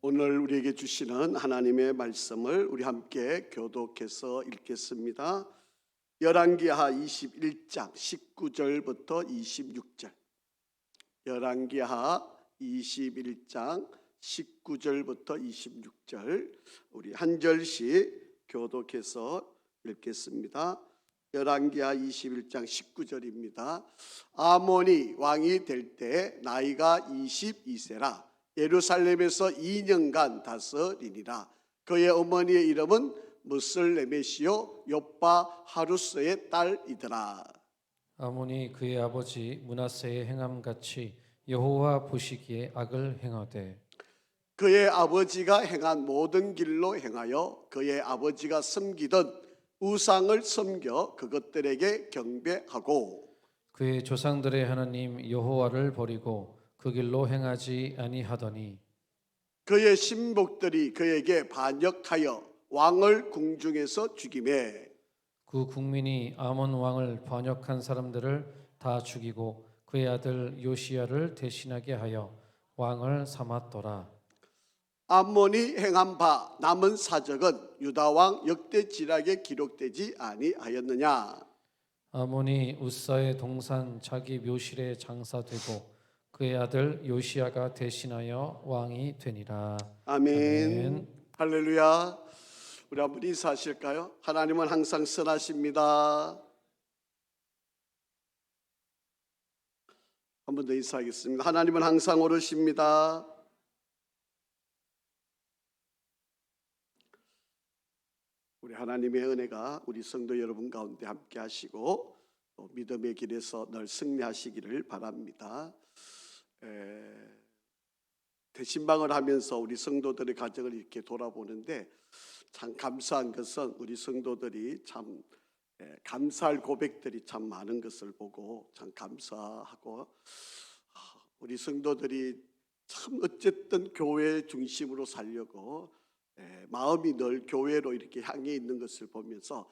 오늘 우리에게 주시는 하나님의 말씀을 우리 함께 교독해서 읽겠습니다. 열왕기하 21장 19절부터 26절. 열왕기하 21장 19절부터 26절 우리 한 절씩 교독해서 읽겠습니다. 열왕기하 21장 19절입니다. 아몬이 왕이 될 때 나이가 22세라 예루살렘에서 2년간 다스리니라. 그의 어머니의 이름은 무슬레메시요 요빠 하루스의 딸이더라. 아몬이 그의 아버지 므낫세의 행함같이 여호와 보시기에 악을 행하되 그의 아버지가 행한 모든 길로 행하여 그의 아버지가 섬기던 우상을 섬겨 그것들에게 경배하고 그의 조상들의 하나님 여호와를 버리고 그 길로 행하지 아니하더니 그의 신복들이 그에게 반역하여 왕을 궁중에서 죽이매 그 국민이 아몬 왕을 반역한 사람들을 다 죽이고 그의 아들 요시야를 대신하게 하여 왕을 삼았더라. 암몬이 행한 바 남은 사적은 유다 왕 역대지략에 기록되지 아니하였느냐. 아몬이 우사의 동산 자기 묘실에 장사되고 그의 아들 요시야가 대신하여 왕이 되니라. 아멘. 할렐루야. 우리 한번 인사하실까요? 하나님은 항상 선하십니다. 한 번 더 인사하겠습니다. 하나님은 항상 옳으십니다. 우리 하나님의 은혜가 우리 성도 여러분 가운데 함께 하시고 또 믿음의 길에서 늘 승리하시기를 바랍니다. 대신방을 하면서 우리 성도들의 가정을 이렇게 돌아보는데 참 감사한 것은 우리 성도들이 참 감사할 고백들이 참 많은 것을 보고 참 감사하고, 우리 성도들이 참 어쨌든 교회 중심으로 살려고 마음이 늘 교회로 이렇게 향해 있는 것을 보면서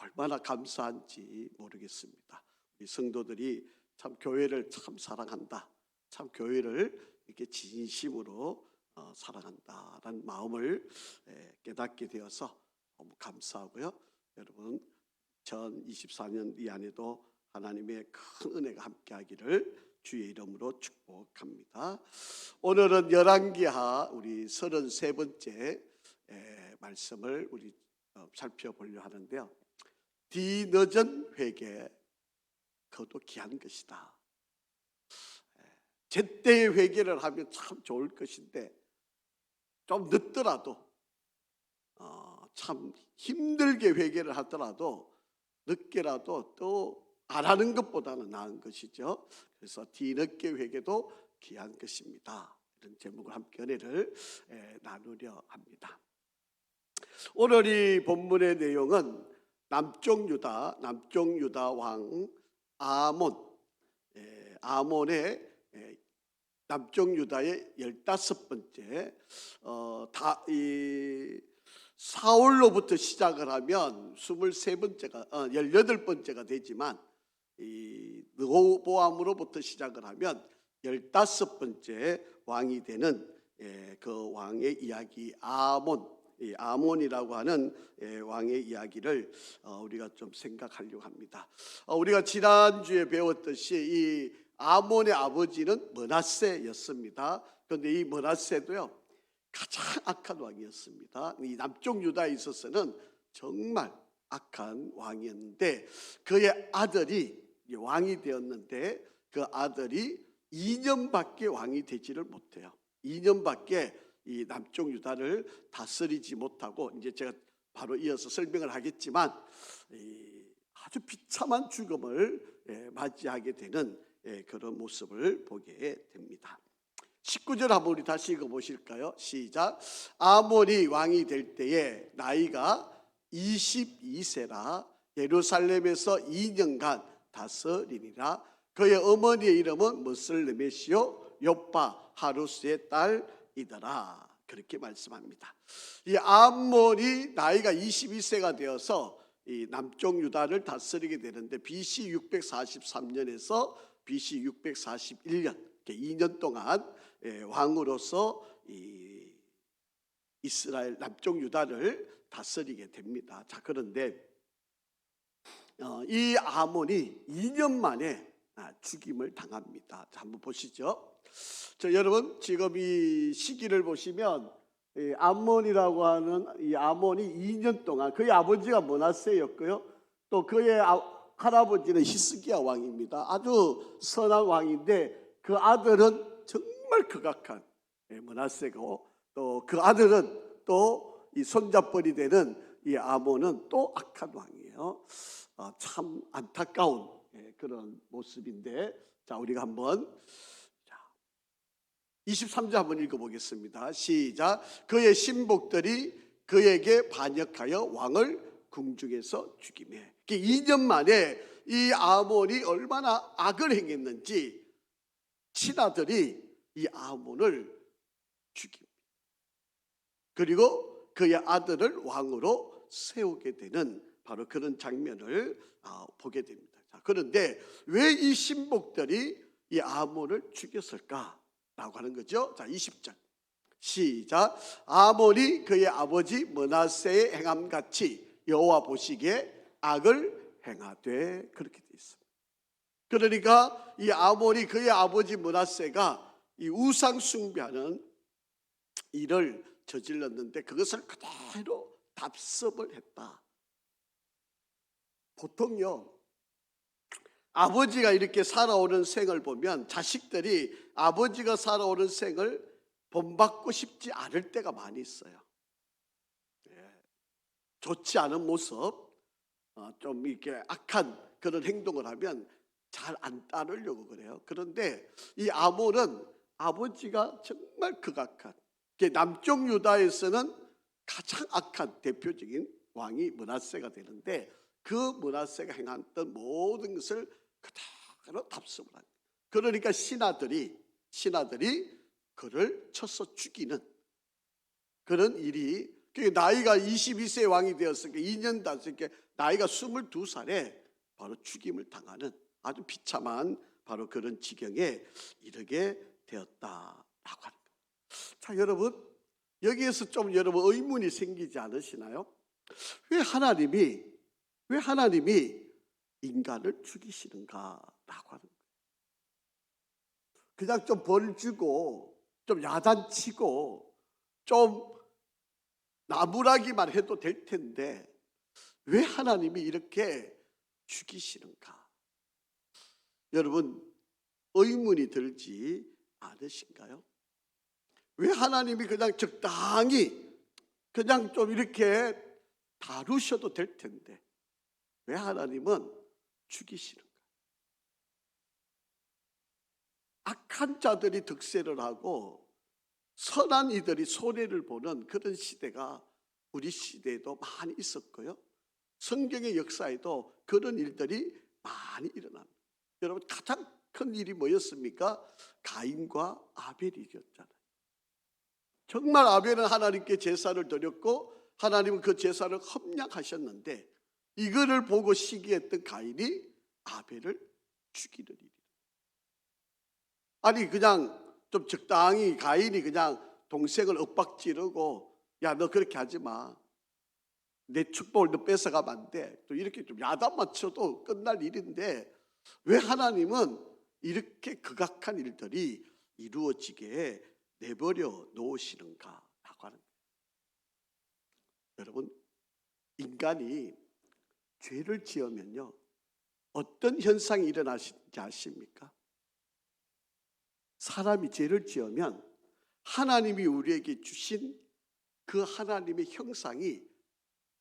얼마나 감사한지 모르겠습니다. 우리 성도들이 참 교회를 참 사랑한다, 참 교회를 이렇게 진심으로 사랑한다라는 마음을 깨닫게 되어서 너무 감사하고요. 여러분 2024년 이 안에도 하나님의 큰 은혜가 함께하기를 주의 이름으로 축복합니다. 오늘은 열왕기하 우리 33번째 말씀을 우리 살펴보려 하는데요. 뒤늦은 회개, 그것도 귀한 것이다. 제때의 회개를 하면 참 좋을 것인데 좀 늦더라도 참 힘들게 회개를 하더라도 늦게라도 또 안 하는 것보다는 나은 것이죠. 그래서 뒤늦게 회개도 귀한 것입니다. 이런 제목을 함께 은혜를 나누려 합니다. 오늘 이 본문의 내용은 남쪽 유다 왕 아몬의 남쪽 유다의 15번째 사울로부터 시작을 하면 23번째가 18번째가 되지만 이 르호보암으로부터 시작을 하면 15번째 왕이 되는 그 왕의 이야기 아몬이라고 하는 왕의 이야기를 우리가 좀 생각하려고 합니다. 우리가 지난주에 배웠듯이 이 아몬의 아버지는 므낫세였습니다. 그런데 이 므낫세도요 가장 악한 왕이었습니다. 이 남쪽 유다에 있어서는 정말 악한 왕이었는데 그의 아들이 왕이 되었는데 그 아들이 2년밖에 왕이 되지를 못해요. 2년밖에 이 남쪽 유다를 다스리지 못하고, 이제 제가 바로 이어서 설명을 하겠지만 아주 비참한 죽음을 맞이하게 되는 그런 모습을 보게 됩니다. 19절 한번 우리 다시 읽어보실까요? 시작. 아몬이 왕이 될 때에 나이가 22세라 예루살렘에서 2년간 다스리니라. 그의 어머니의 이름은 무슬레메시요 요빠 하루스의 딸이더라. 그렇게 말씀합니다. 이 아몬이 나이가 22세가 되어서 이 남쪽 유다를 다스리게 되는데 BC 643년에서 BC 641년 2년 동안 왕으로서 이스라엘 남쪽 유다를 다스리게 됩니다. 자, 그런데 이 아몬이 2년 만에 죽임을 당합니다. 자, 한번 보시죠. 여러분, 지금 이 시기를 보시면 이 암몬이라고 하는 이 아몬이 2년 동안, 그의 아버지가 므낫세였고요, 또 그의 할아버지는 히스기야 왕입니다. 아주 선한 왕인데 그 아들은 정말 극악한 므낫세고, 또 그 아들은 또 이 손잡벌이 되는 이 아몬은 또 악한 왕이에요. 참 안타까운 그런 모습인데, 자, 우리가 한번 23절 한번 읽어보겠습니다. 시작. 그의 신복들이 그에게 반역하여 왕을 궁중에서 죽이매. 2년 만에 이 아몬이 얼마나 악을 행했는지 친아들이 이 아몬을 죽입니다. 그리고 그의 아들을 왕으로 세우게 되는 바로 그런 장면을 보게 됩니다. 자, 그런데 왜 이 신복들이 이 아몬을 죽였을까? 라고 하는 거죠. 자, 20절 시작. 아몬이 그의 아버지 므낫세의 행함같이 여호와 보시기에 악을 행하되, 그렇게 되어 있습니다. 그러니까 이 아몬이 그의 아버지 므낫세가 이 우상 숭배하는 일을 저질렀는데 그것을 그대로 답습을 했다. 보통요, 아버지가 이렇게 살아오는 생을 보면 자식들이 아버지가 살아오는 생을 본받고 싶지 않을 때가 많이 있어요. 좋지 않은 모습, 좀 이렇게 악한 그런 행동을 하면 잘 안 따르려고 그래요. 그런데 이 아몬은 아버지가 정말 극악한, 남쪽 유다에서는 가장 악한 대표적인 왕이 므낫세가 되는데, 그 므낫세가 행했던 모든 것을 그대로 답습을 합니다. 그러니까 신하들이 그를 쳐서 죽이는 그런 일이, 나이가 22세 왕이 되었으니까 2년 다스니까 나이가 22살에 바로 죽임을 당하는 아주 비참한 바로 그런 지경에 이르게 되었다라고 합니다. 자, 여러분, 여기에서 좀 여러분 의문이 생기지 않으시나요? 왜 하나님이 인간을 죽이시는가라고 하는 거예요. 그냥 좀 벌 주고 좀 야단치고 좀 나무라기만 해도 될 텐데 왜 하나님이 이렇게 죽이시는가? 여러분, 의문이 들지 않으신가요? 왜 하나님이 그냥 적당히 그냥 좀 이렇게 다루셔도 될 텐데 왜 하나님은 죽이시는가? 악한 자들이 득세를 하고 선한 이들이 손해를 보는 그런 시대가 우리 시대에도 많이 있었고요, 성경의 역사에도 그런 일들이 많이 일어납니다. 여러분, 가장 큰 일이 뭐였습니까? 가인과 아벨이었잖아요. 정말 아벨은 하나님께 제사를 드렸고 하나님은 그 제사를 협량하셨는데 이거를 보고 시기했던 가인이 아벨을 죽이는 일이에요. 아니, 그냥 좀 적당히 가인이 그냥 동생을 윽박지르고, 야, 너 그렇게 하지 마, 내 축복을 너 뺏어가면 안 돼, 또 이렇게 좀 야단 맞춰도 끝날 일인데 왜 하나님은 이렇게 극악한 일들이 이루어지게 내버려 놓으시는가라고 하는 거예요. 여러분, 인간이 죄를 지으면요 어떤 현상이 일어나시는지 아십니까? 사람이 죄를 지으면 하나님이 우리에게 주신 그 하나님의 형상이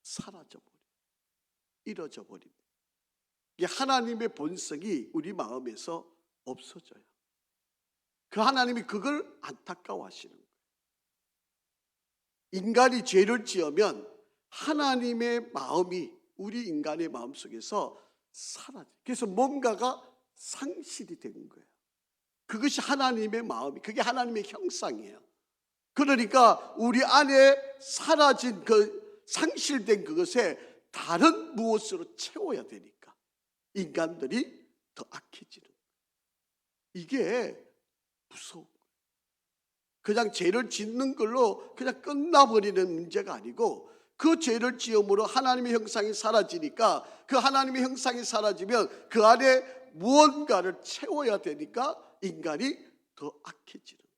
사라져버려요. 잃어져 버립니다. 이게 하나님의 본성이 우리 마음에서 없어져요. 그 하나님이 그걸 안타까워하시는 거예요. 인간이 죄를 지으면 하나님의 마음이 우리 인간의 마음속에서 사라져요. 그래서 뭔가가 상실이 되는 거예요. 그것이 하나님의 마음이, 그게 하나님의 형상이에요. 그러니까 우리 안에 사라진 그 상실된 그것에 다른 무엇으로 채워야 되니까 인간들이 더 악해지는 거예요. 이게 무서운 거예요. 그냥 죄를 짓는 걸로 그냥 끝나버리는 문제가 아니고, 그 죄를 지음으로 하나님의 형상이 사라지니까, 그 하나님의 형상이 사라지면 그 안에 무언가를 채워야 되니까 인간이 더 악해지는 거예요.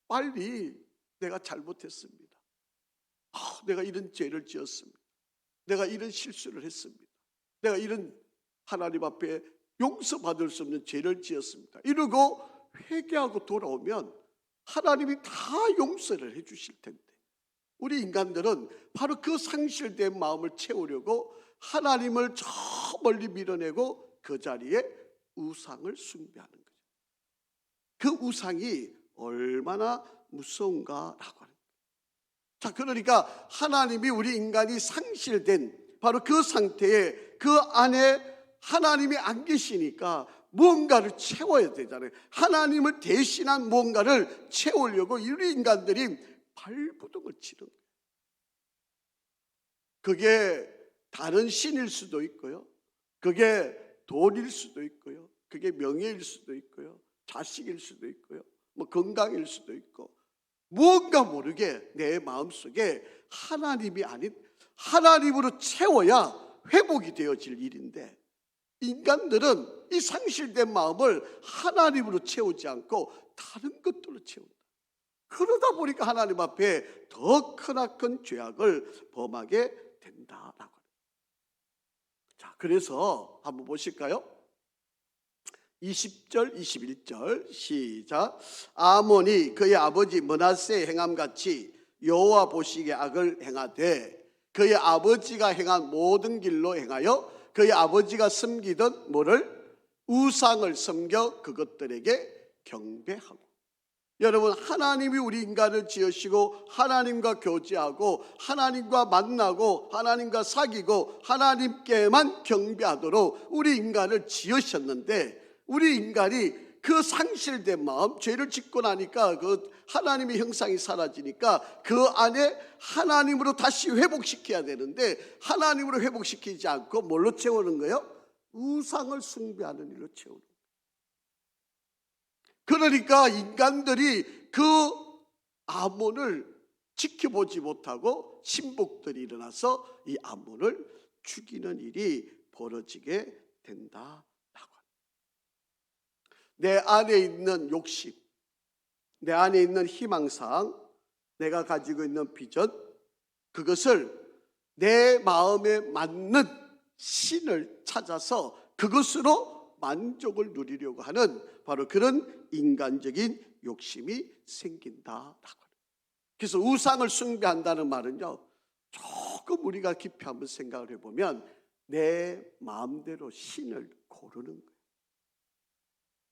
빨리 내가 잘못했습니다. 내가 이런 죄를 지었습니다. 내가 이런 실수를 했습니다. 내가 이런 하나님 앞에 용서받을 수 없는 죄를 지었습니다. 이러고 회개하고 돌아오면 하나님이 다 용서를 해 주실 텐데, 우리 인간들은 바로 그 상실된 마음을 채우려고 하나님을 저 멀리 밀어내고 그 자리에 우상을 숭배하는 거죠. 그 우상이 얼마나 무서운가라고 하는 거예요. 자, 그러니까 하나님이 우리 인간이 상실된 바로 그 상태에 그 안에 하나님이 안 계시니까 무언가를 채워야 되잖아요. 하나님을 대신한 무언가를 채우려고 우리 인간들이 발부둥을 치는 거예요. 그게 다른 신일 수도 있고요, 그게 돈일 수도 있고요, 그게 명예일 수도 있고요, 자식일 수도 있고요, 뭐 건강일 수도 있고, 무언가 모르게 내 마음속에 하나님이 아닌 하나님으로 채워야 회복이 되어질 일인데, 인간들은 이 상실된 마음을 하나님으로 채우지 않고 다른 것들로 채운다. 그러다 보니까 하나님 앞에 더 크나큰 죄악을 범하게 된다라고. 자, 그래서 한번 보실까요? 20절 21절 시작. 아몬이 그의 아버지 므낫세의 행함같이 여호와 보시기에 악을 행하되 그의 아버지가 행한 모든 길로 행하여 그의 아버지가 섬기던 뭐를? 우상을 섬겨 그것들에게 경배하고. 여러분, 하나님이 우리 인간을 지으시고 하나님과 교제하고 하나님과 만나고 하나님과 사귀고 하나님께만 경배하도록 우리 인간을 지으셨는데, 우리 인간이 그 상실된 마음, 죄를 짓고 나니까 그 하나님의 형상이 사라지니까 그 안에 하나님으로 다시 회복시켜야 되는데, 하나님으로 회복시키지 않고 뭘로 채우는 거예요? 우상을 숭배하는 일로 채우는 거예요. 그러니까 인간들이 그 아몬을 지켜보지 못하고 신복들이 일어나서 이 아몬을 죽이는 일이 벌어지게 된다. 내 안에 있는 욕심, 내 안에 있는 희망사항, 내가 가지고 있는 비전, 그것을 내 마음에 맞는 신을 찾아서 그것으로 만족을 누리려고 하는 바로 그런 인간적인 욕심이 생긴다라고 합니다. 그래서 우상을 숭배한다는 말은요, 조금 우리가 깊이 한번 생각을 해보면 내 마음대로 신을 고르는 거예요.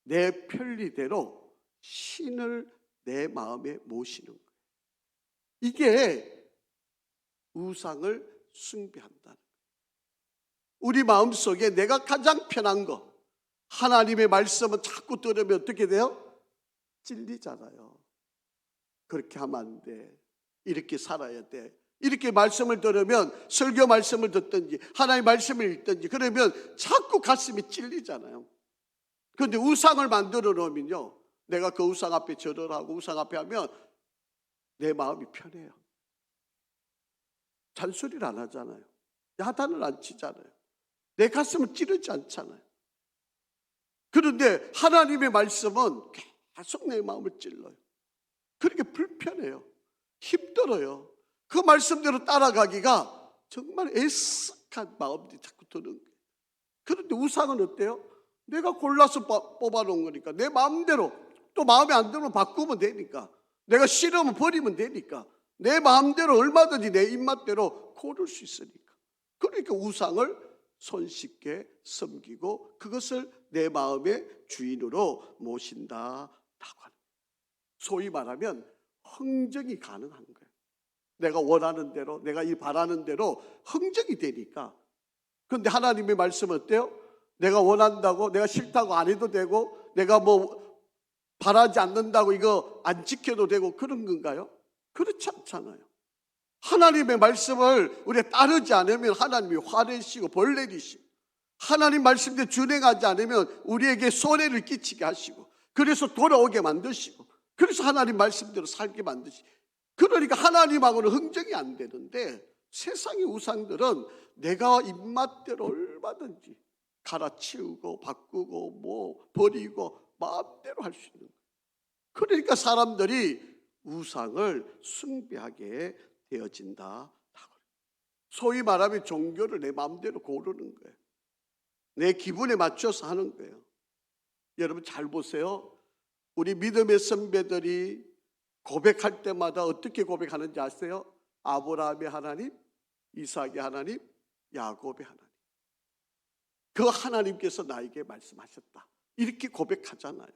내 편리대로 신을 내 마음에 모시는 거예요. 이게 우상을 숭배한다는 거예요. 우리 마음속에 내가 가장 편한 거, 하나님의 말씀은 자꾸 들으면 어떻게 돼요? 찔리잖아요. 그렇게 하면 안 돼. 이렇게 살아야 돼. 이렇게 말씀을 들으면, 설교 말씀을 듣든지 하나님의 말씀을 읽든지 그러면 자꾸 가슴이 찔리잖아요. 그런데 우상을 만들어 놓으면요, 내가 그 우상 앞에 절을 하고 우상 앞에 하면 내 마음이 편해요. 잔소리를 안 하잖아요. 야단을 안 치잖아요. 내 가슴을 찌르지 않잖아요. 그런데 하나님의 말씀은 계속 내 마음을 찔러요. 그렇게 불편해요. 힘들어요. 그 말씀대로 따라가기가 정말 애석한 마음이 자꾸 드는 거예요. 그런데 우상은 어때요? 내가 골라서 뽑아놓은 거니까 내 마음대로, 또 마음에 안 들면 바꾸면 되니까, 내가 싫으면 버리면 되니까, 내 마음대로 얼마든지 내 입맛대로 고를 수 있으니까. 그러니까 우상을 손쉽게 섬기고 그것을 내 마음의 주인으로 모신다라고 하는 거예요. 소위 말하면 흥정이 가능한 거예요. 내가 원하는 대로, 내가 이 바라는 대로 흥정이 되니까. 그런데 하나님의 말씀은 어때요? 내가 원한다고, 내가 싫다고 안 해도 되고, 내가 뭐 바라지 않는다고 이거 안 지켜도 되고 그런 건가요? 그렇지 않잖아요. 하나님의 말씀을 우리가 따르지 않으면 하나님이 화내시고 벌 내리시고, 하나님 말씀대로 준행하지 않으면 우리에게 손해를 끼치게 하시고, 그래서 돌아오게 만드시고, 그래서 하나님 말씀대로 살게 만드시고, 그러니까 하나님하고는 흥정이 안 되는데, 세상의 우상들은 내가 입맛대로 얼마든지 갈아치우고 바꾸고 뭐 버리고 마음대로 할 수 있는 거예요. 그러니까 사람들이 우상을 숭배하게 되어진다. 소위 말하면 종교를 내 마음대로 고르는 거예요. 내 기분에 맞춰서 하는 거예요. 여러분 잘 보세요. 우리 믿음의 선배들이 고백할 때마다 어떻게 고백하는지 아세요? 아브라함의 하나님, 이삭의 하나님, 야곱의 하나님. 그 하나님께서 나에게 말씀하셨다. 이렇게 고백하잖아요.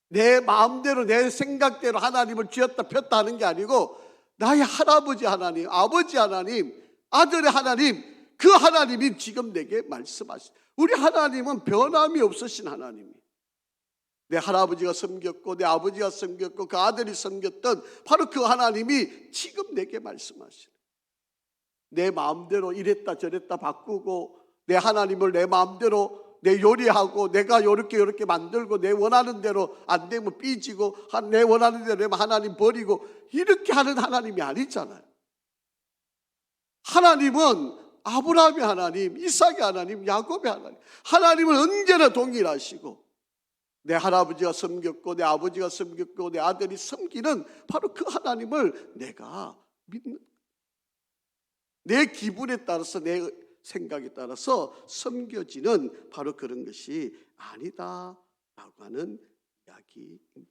내 마음대로 내 생각대로 하나님을 쥐었다 폈다 하는 게 아니고, 나의 할아버지 하나님, 아버지 하나님, 아들의 하나님, 그 하나님이 지금 내게 말씀하시. 우리 하나님은 변함이 없으신 하나님이에요. 내 할아버지가 섬겼고 내 아버지가 섬겼고 그 아들이 섬겼던 바로 그 하나님이 지금 내게 말씀하시는. 내 마음대로 이랬다 저랬다 바꾸고, 내 하나님을 내 마음대로 내 요리하고 내가 요렇게 만들고 내 원하는 대로 안 되면 삐지고 내 원하는 대로 되면 하나님 버리고, 이렇게 하는 하나님이 아니잖아요. 하나님은 아브라함의 하나님, 이삭의 하나님, 야곱의 하나님. 하나님은 언제나 동일하시고, 내 할아버지가 섬겼고 내 아버지가 섬겼고 내 아들이 섬기는 바로 그 하나님을 내가 믿는, 내 기분에 따라서 내 생각에 따라서 섬겨지는 바로 그런 것이 아니다라고 하는 이야기입니다.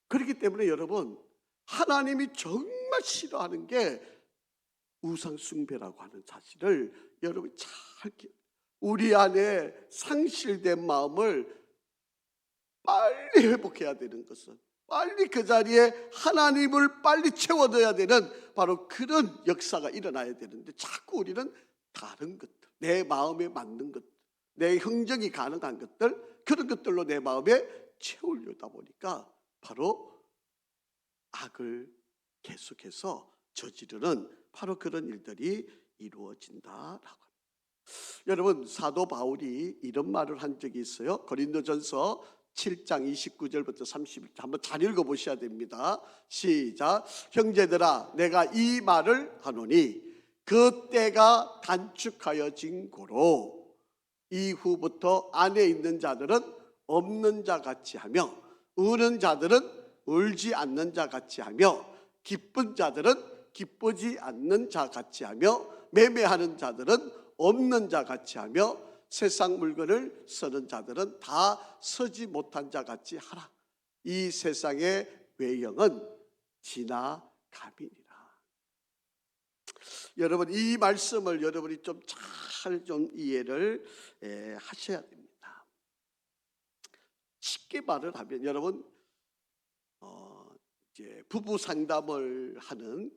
그렇기 때문에 여러분, 하나님이 정말 싫어하는 게 우상 숭배라고 하는 사실을 여러분 잘 기억해요. 우리 안에 상실된 마음을 빨리 회복해야 되는 것은, 빨리 그 자리에 하나님을 빨리 채워둬야 되는 바로 그런 역사가 일어나야 되는데, 자꾸 우리는 다른 것들, 내 마음에 맞는 것들, 내 흥정이 가능한 것들, 그런 것들로 내 마음에 채우려다 보니까 바로 악을 계속해서 저지르는 바로 그런 일들이 이루어진다라고 합니다. 여러분, 사도 바울이 이런 말을 한 적이 있어요. 고린도전서 7장 29절부터 30절 한번 잘 읽어보셔야 됩니다. 시작. 형제들아, 내가 이 말을 하노니 그 때가 단축하여진 고로 이후부터 안에 있는 자들은 없는 자 같이 하며, 우는 자들은 울지 않는 자 같이 하며, 기쁜 자들은 기쁘지 않는 자 같이 하며, 매매하는 자들은 없는 자 같이 하며, 세상 물건을 쓰는 자들은 다 서지 못한 자 같이 하라. 이 세상의 외형은 지나감이니라. 여러분, 이 말씀을 여러분이 좀 잘 이해를 하셔야 됩니다. 쉽게 말을 하면, 여러분, 이제 부부 상담을 하는,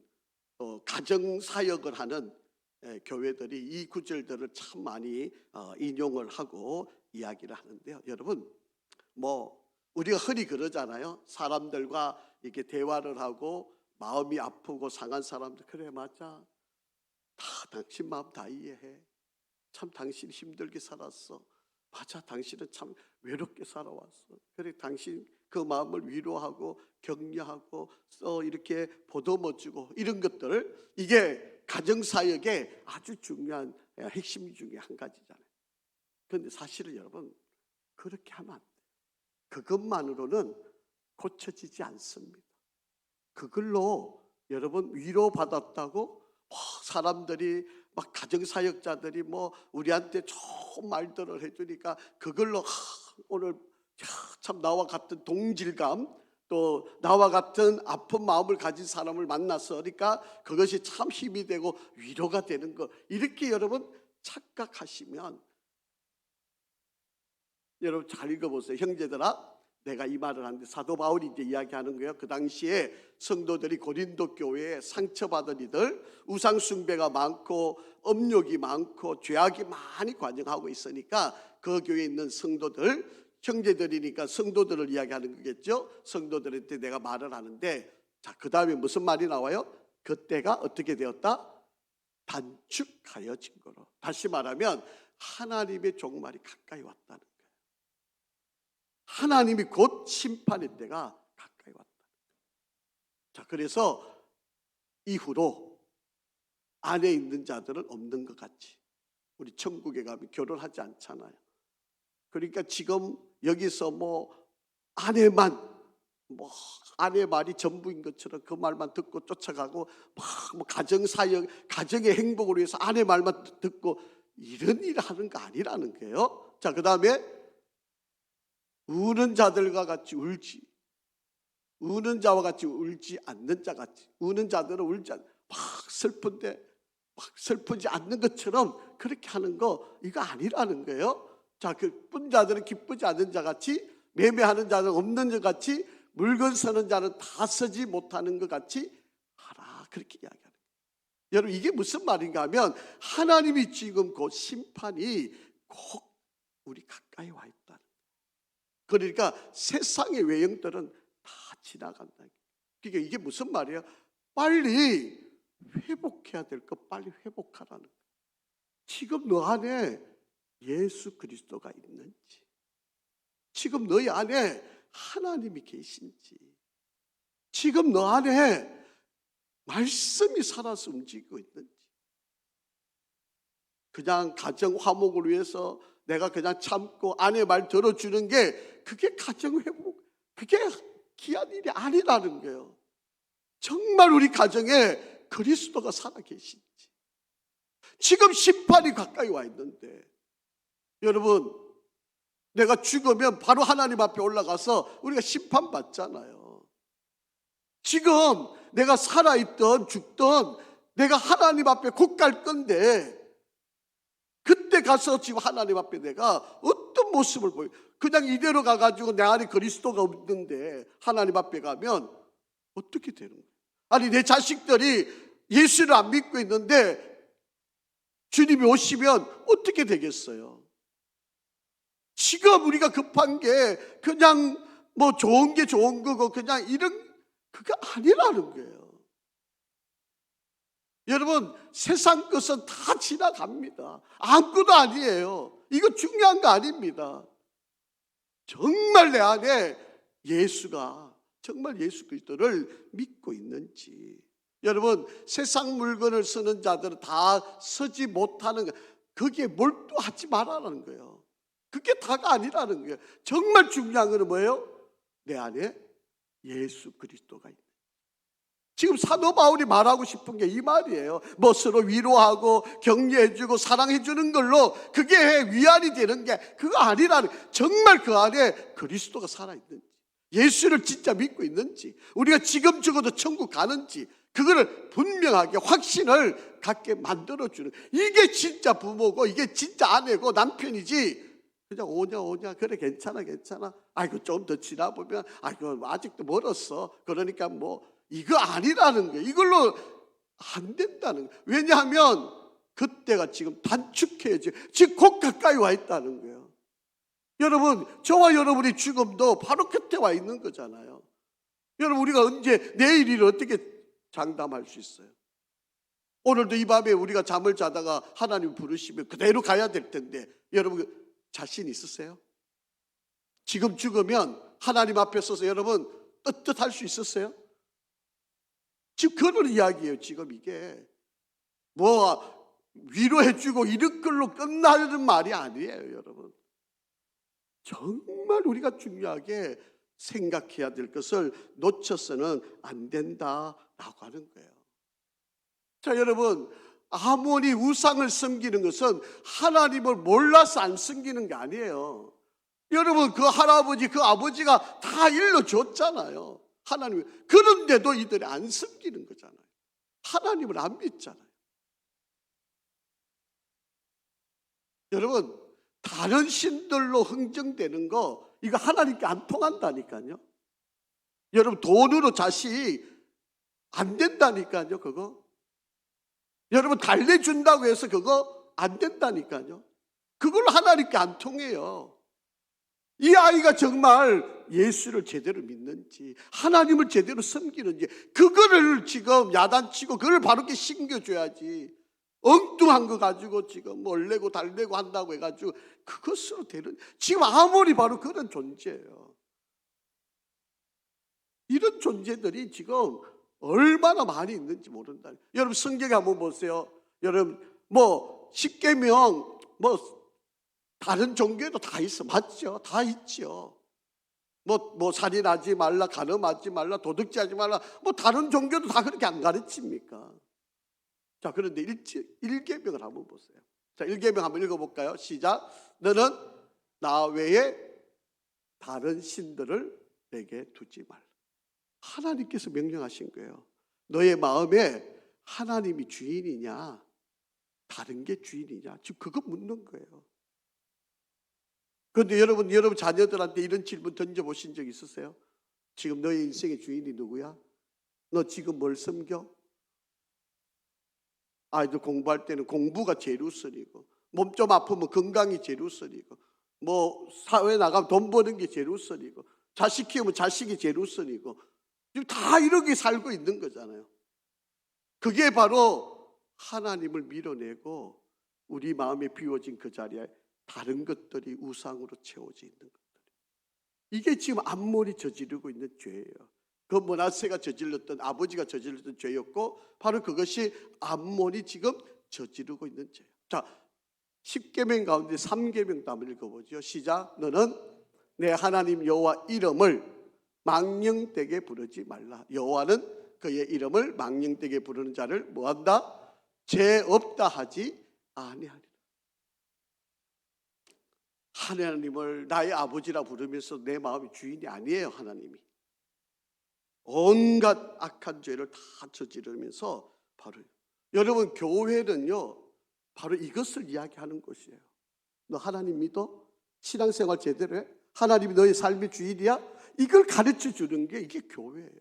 가정 사역을 하는 교회들이 이 구절들을 참 많이 인용을 하고 이야기를 하는데요. 여러분, 뭐 우리가 흔히 그러잖아요. 사람들과 이렇게 대화를 하고 마음이 아프고 상한 사람들, 그래 맞아, 다 당신 마음 다 이해해. 참 당신 힘들게 살았어. 맞아, 당신은 참 외롭게 살아왔어. 그래, 당신 그 마음을 위로하고 격려하고 이렇게 보듬어주고, 이런 것들, 이게 가정사역의 아주 중요한 핵심 중에 한 가지잖아요. 그런데 사실은 여러분, 그렇게 하면 안 돼요. 그것만으로는 고쳐지지 않습니다. 그걸로 여러분 위로받았다고 사람들이 막 가정사역자들이 뭐 우리한테 좋은 말들을 해주니까 그걸로 오늘 참 나와 같은 동질감, 또 나와 같은 아픈 마음을 가진 사람을 만나서 그러니까 그것이 참 힘이 되고 위로가 되는 것, 이렇게 여러분 착각하시면, 여러분 잘 읽어보세요. 형제들아, 내가 이 말을 하는데, 사도 바울이 이제 이야기하는 거예요. 그 당시에 성도들이 고린도 교회에 상처받은 이들, 우상 숭배가 많고 음욕이 많고 죄악이 많이 관영하고 있으니까 그 교회에 있는 성도들, 형제들이니까 성도들을 이야기하는 거겠죠. 성도들한테 내가 말을 하는데, 자, 그 다음에 무슨 말이 나와요? 그때가 어떻게 되었다? 단축하여진 거로. 다시 말하면 하나님의 종말이 가까이 왔다는 거예요. 하나님이 곧 심판의 때가 가까이 왔다. 자, 그래서 이후로 안에 있는 자들은 없는 것 같이, 우리 천국에 가면 결혼하지 않잖아요. 그러니까 지금 여기서 아내 말이 전부인 것처럼 그 말만 듣고 쫓아가고 가정 사역, 가정의 행복을 위해서 아내 말만 듣고 이런 일을 하는 거 아니라는 거예요. 자, 그다음에 우는 자들과 같이 우는 자와 같이 울지 않는 자 같이, 우는 자들은 슬픈데 슬프지 않는 것처럼 그렇게 하는 거 이거 아니라는 거예요. 자, 기쁜 자들은 기쁘지 않는 자 같이, 매매하는 자는 없는 자 같이, 물건 서는 자는 다 서지 못하는 것 같이 하라, 그렇게 이야기하는 거예요. 여러분, 이게 무슨 말인가 하면 하나님이 지금 그 심판이 꼭 우리 가까이 와 있다는 거예요. 그러니까 세상의 외형들은 다 지나간다. 그러니까 이게 무슨 말이에요? 빨리 회복해야 될 거 빨리 회복하라는 거예요. 지금 너 안에 예수 그리스도가 있는지, 지금 너희 안에 하나님이 계신지, 지금 너 안에 말씀이 살아서 움직이고 있는지. 그냥 가정 화목을 위해서 내가 그냥 참고 아내 말 들어주는 게 그게 가정 회복, 그게 귀한 일이 아니라는 거예요. 정말 우리 가정에 그리스도가 살아계신지. 지금 심판이 가까이 와 있는데, 여러분, 내가 죽으면 바로 하나님 앞에 올라가서 우리가 심판받잖아요. 지금 내가 살아있던 죽던 내가 하나님 앞에 곧 갈 건데, 그때 가서 지금 하나님 앞에 내가 어떤 모습을 보여? 그냥 이대로 가가지고 내 안에 그리스도가 없는데 하나님 앞에 가면 어떻게 되는 거예요? 아니, 내 자식들이 예수를 안 믿고 있는데 주님이 오시면 어떻게 되겠어요? 지금 우리가 급한 게 그냥 좋은 게 좋은 거고 그냥 그게 아니라는 거예요. 여러분, 세상 것은 다 지나갑니다. 아무것도 아니에요. 이거 중요한 거 아닙니다. 정말 내 안에 정말 예수 그리스도를 믿고 있는지. 여러분, 세상 물건을 쓰는 자들은 다 서지 못하는 거, 거기에 몰두하지 말라는 거예요. 그게 다가 아니라는 거예요. 정말 중요한 건 뭐예요? 내 안에 예수 그리스도가 있는. 지금 사도 바울이 말하고 싶은 게 이 말이에요. 서로 위로하고 격려해주고 사랑해주는 걸로 그게 위안이 되는 게 그거 아니라는, 정말 그 안에 그리스도가 살아있는지, 예수를 진짜 믿고 있는지, 우리가 지금 죽어도 천국 가는지, 그거를 분명하게 확신을 갖게 만들어주는, 이게 진짜 부모고 이게 진짜 아내고 남편이지, 그냥 오냐 그래 괜찮아 아이고 좀 더 지나보면 아이고 아직도 멀었어, 그러니까 이거 아니라는 거예요. 이걸로 안 된다는 거예요. 왜냐하면 그때가 지금 단축해야지, 지금 곧 가까이 와 있다는 거예요. 여러분, 저와 여러분의 죽음도 바로 곁에 와 있는 거잖아요. 여러분, 우리가 언제 내일 일을 어떻게 장담할 수 있어요? 오늘도 이 밤에 우리가 잠을 자다가 하나님 부르시면 그대로 가야 될 텐데, 여러분 자신 있으세요? 지금 죽으면 하나님 앞에 서서 여러분 떳떳할 수 있었어요? 지금 그런 이야기예요. 지금 이게 위로해주고 이런 걸로 끝나는 말이 아니에요. 여러분, 정말 우리가 중요하게 생각해야 될 것을 놓쳐서는 안 된다라고 하는 거예요. 자, 여러분, 아몬이 우상을 섬기는 것은 하나님을 몰라서 안 섬기는 게 아니에요. 여러분, 그 할아버지, 그 아버지가 다 일러줬잖아요. 하나님. 그런데도 이들이 안 섬기는 거잖아요. 하나님을 안 믿잖아요. 여러분, 다른 신들로 흥정되는 거 이거 하나님께 안 통한다니까요. 여러분, 돈으로 자식 안 된다니까요. 그거 여러분 달래준다고 해서 그거 안 된다니까요. 그걸 하나님께 안 통해요. 이 아이가 정말 예수를 제대로 믿는지, 하나님을 제대로 섬기는지, 그거를 지금 야단치고 그걸 바르게 신겨줘야지. 엉뚱한 거 가지고 지금 몰래고 달래고 한다고 해가지고 그것으로 되는, 지금 아몬이 바로 그런 존재예요. 이런 존재들이 지금 얼마나 많이 있는지 모른다. 여러분 성경에 한번 보세요. 여러분 뭐 십계명 뭐 다른 종교에도 다 있어, 맞죠? 다 있죠. 뭐 살인하지 말라, 간음하지 말라, 도둑질하지 말라, 뭐 다른 종교도 다 그렇게 안 가르칩니까? 자, 그런데 일계명을 한번 보세요. 자, 일계명 한번 읽어볼까요? 시작. 너는 나 외에 다른 신들을 내게 두지 말라. 하나님께서 명령하신 거예요. 너의 마음에 하나님이 주인이냐, 다른 게 주인이냐, 지금 그거 묻는 거예요. 그런데 여러분 자녀들한테 이런 질문 던져보신 적 있으세요? 지금 너의 인생의 주인이 누구야? 너 지금 뭘 섬겨? 아이들 공부할 때는 공부가 제일 우선이고, 몸 좀 아프면 건강이 제일 우선이고, 뭐 사회 나가면 돈 버는 게 제일 우선이고, 자식 키우면 자식이 제일 우선이고, 지금 다 이렇게 살고 있는 거잖아요. 그게 바로 하나님을 밀어내고 우리 마음에 비워진 그 자리에 다른 것들이 우상으로 채워져 있는 것들. 이게 지금 암몬이 저지르고 있는 죄예요. 그 므낫세가 저질렀던, 아버지가 저질렀던 죄였고, 바로 그것이 암몬이 지금 저지르고 있는 죄예요. 자, 10계명 가운데 3계명도 한번 읽어보죠. 시작. 너는 내 하나님 여호와 이름을 망령되게 부르지 말라. 여호와는 그의 이름을 망령되게 부르는 자를 뭐한다? 죄 없다 하지 아니하리라. 하나님을 나의 아버지라 부르면서 내 마음이 주인이 아니에요. 하나님이 온갖 악한 죄를 다 저지르면서, 바로 여러분 교회는요 바로 이것을 이야기하는 것이에요. 너 하나님 믿어? 신앙생활 제대로 해? 하나님이 너의 삶의 주인이야? 이걸 가르쳐 주는 게 이게 교회예요.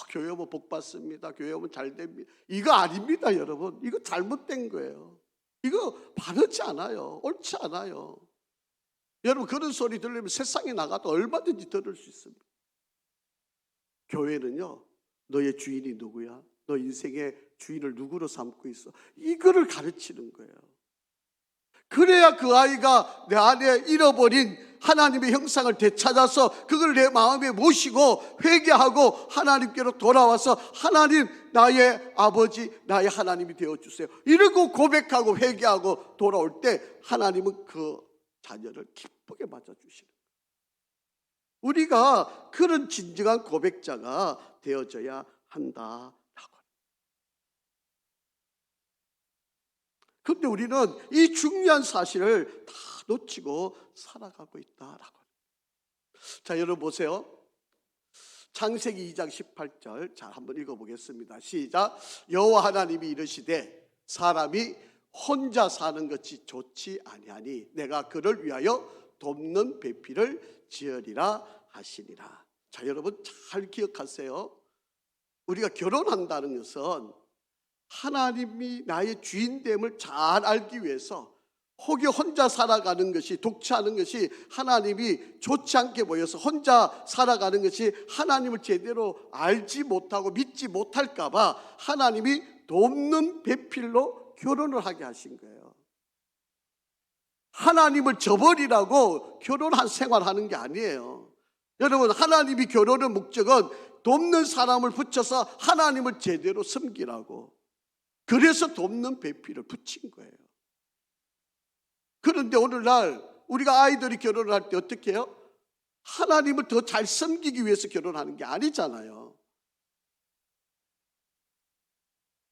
교회 오면 복 받습니다, 교회 오면 잘 됩니다, 이거 아닙니다. 여러분 이거 잘못된 거예요. 이거 바르지 않아요. 옳지 않아요. 여러분 그런 소리 들으면 세상에 나가도 얼마든지 들을 수 있습니다. 교회는요 너의 주인이 누구야? 너 인생의 주인을 누구로 삼고 있어? 이거를 가르치는 거예요. 그래야 그 아이가 내 안에 잃어버린 하나님의 형상을 되찾아서 그걸 내 마음에 모시고 회개하고 하나님께로 돌아와서 하나님 나의 아버지, 나의 하나님이 되어주세요 이러고 고백하고 회개하고 돌아올 때 하나님은 그 자녀를 기쁘게 맞아주시는 거예요. 우리가 그런 진정한 고백자가 되어져야 한다. 그런데 우리는 이 중요한 사실을 다 놓치고 살아가고 있다라고. 자, 여러분 보세요. 창세기 2장 18절 잘 한번 읽어보겠습니다. 시작. 여호와 하나님이 이르시되 사람이 혼자 사는 것이 좋지 아니하니 내가 그를 위하여 돕는 배필을 지으리라 하시니라. 자, 여러분 잘 기억하세요. 우리가 결혼한다는 것은 하나님이 나의 주인됨을 잘 알기 위해서, 혹여 혼자 살아가는 것이, 독처하는 것이 하나님이 좋지 않게 보여서 혼자 살아가는 것이 하나님을 제대로 알지 못하고 믿지 못할까 봐 하나님이 돕는 배필로 결혼을 하게 하신 거예요. 하나님을 저버리라고 결혼한 생활하는 게 아니에요. 여러분 하나님이 결혼의 목적은 돕는 사람을 붙여서 하나님을 제대로 섬기라고, 그래서 돕는 배필을 붙인 거예요. 그런데 오늘날 우리가 아이들이 결혼을 할 때 어떻게 해요? 하나님을 더 잘 섬기기 위해서 결혼하는 게 아니잖아요.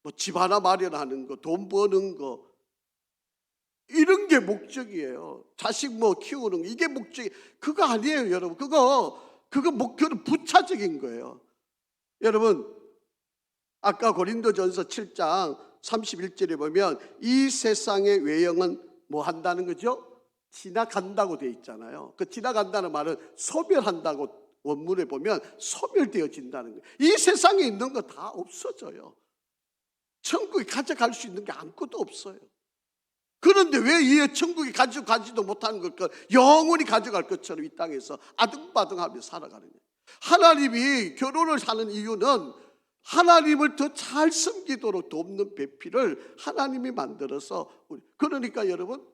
뭐 집 하나 마련하는 거, 돈 버는 거, 이런 게 목적이에요. 자식 뭐 키우는 거, 이게 목적이, 그거 아니에요. 여러분 그거 목표는 부차적인 거예요. 여러분 아까 고린도전서 7장 31절에 보면 이 세상의 외형은 뭐 한다는 거죠? 지나간다고 되어 있잖아요. 그 지나간다는 말은 소멸한다고 원문에 보면 소멸되어진다는 거예요. 이 세상에 있는 거 다 없어져요. 천국에 가져갈 수 있는 게 아무것도 없어요. 그런데 왜 이 천국에 가져가지도 못하는 걸 영원히 가져갈 것처럼 이 땅에서 아등바등하며 살아가느냐. 하나님이 결혼을 하는 이유는 하나님을 더 잘 섬기도록 돕는 배필을 하나님이 만들어서, 그러니까 여러분,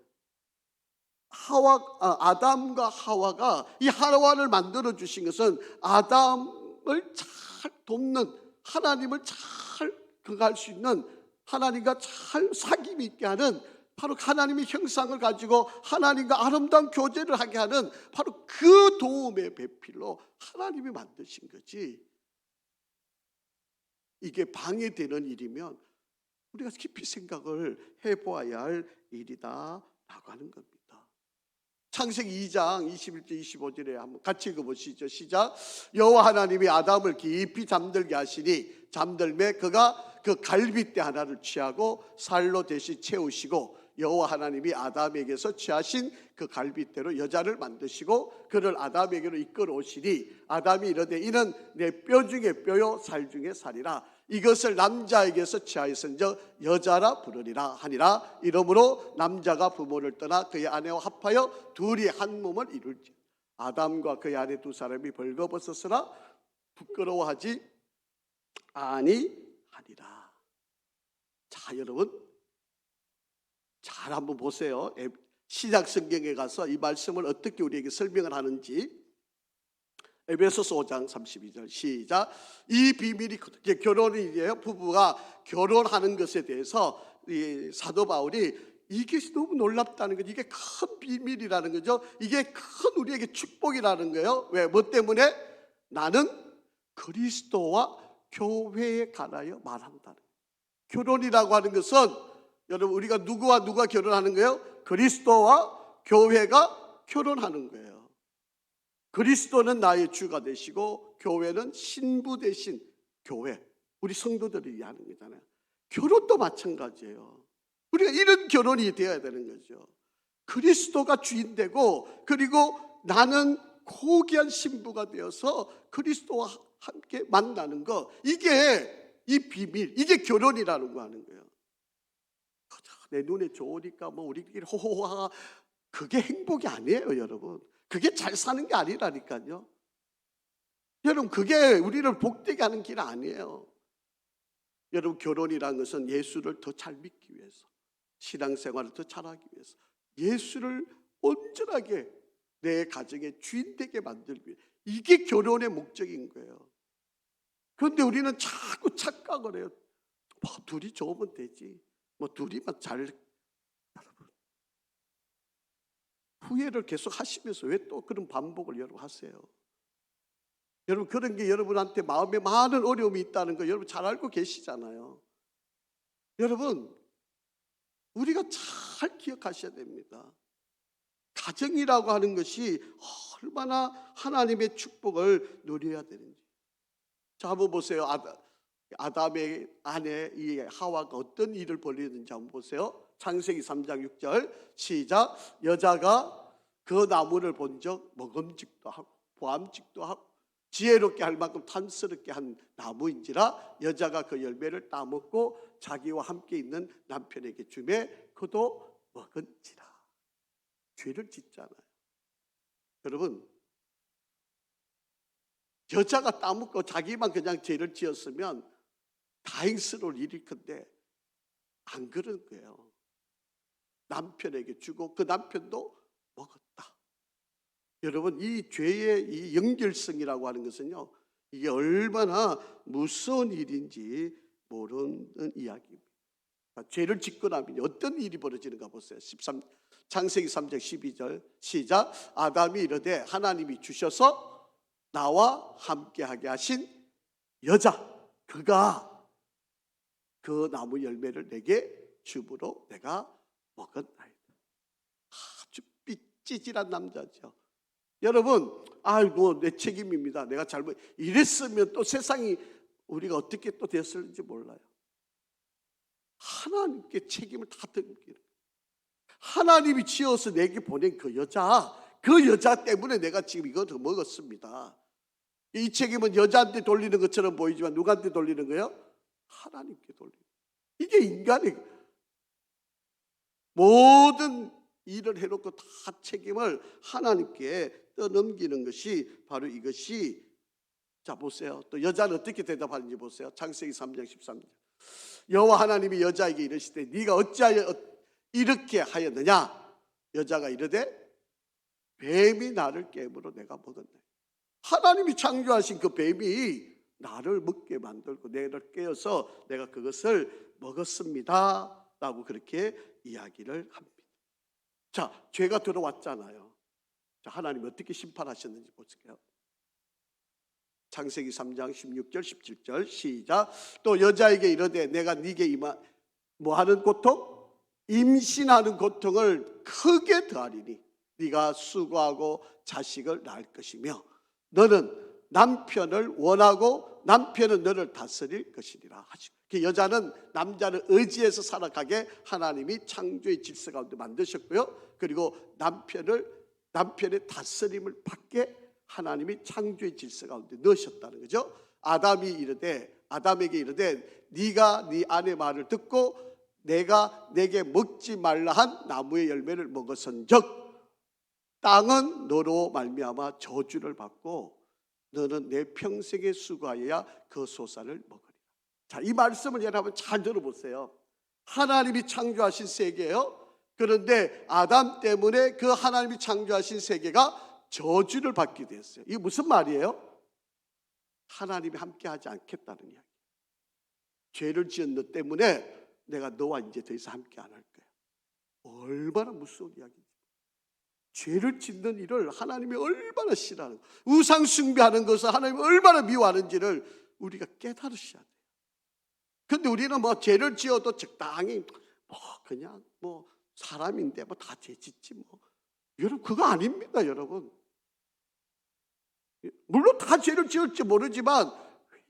아담과 하와가, 이 하와를 만들어 주신 것은 아담을 잘 돕는, 하나님을 잘 그할 수 있는, 하나님과 잘 사귐 있게 하는, 바로 하나님의 형상을 가지고 하나님과 아름다운 교제를 하게 하는 바로 그 도움의 배필로 하나님이 만드신 거지. 이게 방해되는 일이면 우리가 깊이 생각을 해보아야 할 일이다 라고 하는 겁니다. 창세기 2장 21절 25절에 한번 같이 읽어보시죠. 시작. 여호와 하나님이 아담을 깊이 잠들게 하시니 잠들매 그가 그 갈빗대 하나를 취하고 살로 대신 채우시고 여호와 하나님이 아담에게서 취하신 그 갈빗대로 여자를 만드시고 그를 아담에게로 이끌어 오시니 아담이 이르되 이는 내 뼈 중에 뼈요 살 중에 살이라. 이것을 남자에게서 취하였은즉 여자라 부르리라 하니라. 이러므로 남자가 부모를 떠나 그의 아내와 합하여 둘이 한 몸을 이룰지. 아담과 그의 아내 두 사람이 벌거벗었으나 부끄러워하지 아니하니라. 자, 여러분 잘 한번 보세요. 신약 성경에 가서 이 말씀을 어떻게 우리에게 설명을 하는지. 에베소서 5장 32절 시작. 이 비밀이 결혼이에요. 부부가 결혼하는 것에 대해서 이 사도 바울이 이게 너무 놀랍다는 거죠. 이게 큰 비밀이라는 거죠. 이게 큰 우리에게 축복이라는 거예요. 왜? 뭐 때문에? 나는 그리스도와 교회에 관하여 말한다는 거예요. 결혼이라고 하는 것은 여러분 우리가 누구와 누가 결혼하는 거예요? 그리스도와 교회가 결혼하는 거예요. 그리스도는 나의 주가 되시고 교회는 신부 되신 교회, 우리 성도들이 하는 거잖아요. 결혼도 마찬가지예요. 우리가 이런 결혼이 되어야 되는 거죠. 그리스도가 주인 되고 그리고 나는 고귀한 신부가 되어서 그리스도와 함께 만나는 거, 이게 이 비밀, 이게 결혼이라는 거 하는 거예요. 내 눈에 좋으니까 뭐 우리끼리 호호하, 그게 행복이 아니에요, 여러분. 그게 잘 사는 게 아니라니까요. 여러분, 그게 우리를 복되게 하는 길 아니에요. 여러분, 결혼이라는 것은 예수를 더 잘 믿기 위해서, 신앙생활을 더 잘하기 위해서, 예수를 온전하게 내 가정의 주인 되게 만들기 위해, 이게 결혼의 목적인 거예요. 그런데 우리는 자꾸 착각을 해요. 뭐 둘이 좋으면 되지, 뭐 둘이만 잘. 여러분, 후회를 계속 하시면서 왜 또 그런 반복을 여러분 하세요? 여러분, 그런 게 여러분한테 마음에 많은 어려움이 있다는 거 여러분 잘 알고 계시잖아요. 여러분, 우리가 잘 기억하셔야 됩니다. 가정이라고 하는 것이 얼마나 하나님의 축복을 누려야 되는지. 자, 한번 보세요. 아담의 아내 이 하와가 어떤 일을 벌이는지 한번 보세요. 창세기 3장 6절 시작. 여자가 그 나무를 본 적 먹음직도 하고 보암직도 하고 지혜롭게 할 만큼 탐스럽게 한 나무인지라 여자가 그 열매를 따먹고 자기와 함께 있는 남편에게 주매 그도 먹은지라. 죄를 짓잖아요. 여러분, 여자가 따먹고 자기만 그냥 죄를 지었으면 다행스러울 일일 건데 안 그런 거예요. 남편에게 주고 그 남편도 먹었다. 여러분, 이 죄의 이 연결성이라고 하는 것은요, 이게 얼마나 무서운 일인지 모르는 이야기입니다. 죄를 짓고 나면 어떤 일이 벌어지는가 보세요. 창세기 3장 12절 시작. 아담이 이르되 하나님이 주셔서 나와 함께하게 하신 여자, 그가 그 나무 열매를 내게 주므로 내가 먹었나이다. 아주 삐찌질한 남자죠. 여러분, 뭐 내 책임입니다. 내가 잘못 이랬으면 또 세상이 우리가 어떻게 또 됐을지 몰라요. 하나님께 책임을 다 던기는, 하나님이 지어서 내게 보낸 그 여자 때문에 내가 지금 이거 더 먹었습니다. 이 책임은 여자한테 돌리는 것처럼 보이지만 누구한테 돌리는 거예요? 하나님께 돌리는 거예요. 이게 인간의 모든 일을 해놓고 다 책임을 하나님께 떠넘기는 것이 바로 이것이 자, 보세요. 또 여자는 어떻게 대답하는지 보세요. 창세기 3장 13절. 여호와 하나님이 여자에게 이르시되 네가 어찌하여 이렇게 하였느냐? 여자가 이르되 뱀이 나를 깨물어 내가 먹었네. 하나님이 창조하신 그 뱀이 나를 먹게 만들고 내를 깨어서 내가 그것을 먹었습니다 라고 그렇게 이야기를 합니다. 자, 죄가 들어왔잖아요. 자, 하나님이 어떻게 심판하셨는지 보세요. 창세기 3장 16절 17절 시작. 또 여자에게 이르되 내가 네게 뭐하는 고통? 임신하는 고통을 크게 더하리니 네가 수고하고 자식을 낳을 것이며 너는 남편을 원하고 남편은 너를 다스릴 것이니라 하시고, 그 여자는 남자를 의지해서 살아가게 하나님이 창조의 질서 가운데 만드셨고요. 그리고 남편의 다스림을 받게 하나님이 창조의 질서 가운데 넣으셨다는 거죠. 아담에게 이르되 네가 네 아내 말을 듣고 내가 내게 먹지 말라 한 나무의 열매를 먹었은즉 땅은 너로 말미암아 저주를 받고 너는 내 평생에 수고하여야 그 소산을 먹으리라. 자, 이 말씀을 여러분 잘 들어보세요. 하나님이 창조하신 세계예요. 그런데 아담 때문에 그 하나님이 창조하신 세계가 저주를 받게 됐어요. 이게 무슨 말이에요? 하나님이 함께하지 않겠다는 이야기. 죄를 지은 너 때문에 내가 너와 이제 더 이상 함께 안 할 거야. 얼마나 무서운 이야기인지. 죄를 짓는 일을 하나님이 얼마나 싫어하는, 우상 숭배하는 것을 하나님이 얼마나 미워하는지를 우리가 깨달으셔야 돼요. 근데 우리는 뭐 죄를 지어도 적당히 그냥 사람인데 다 죄 짓지 뭐. 여러분, 그거 아닙니다, 여러분. 물론 다 죄를 지을지 모르지만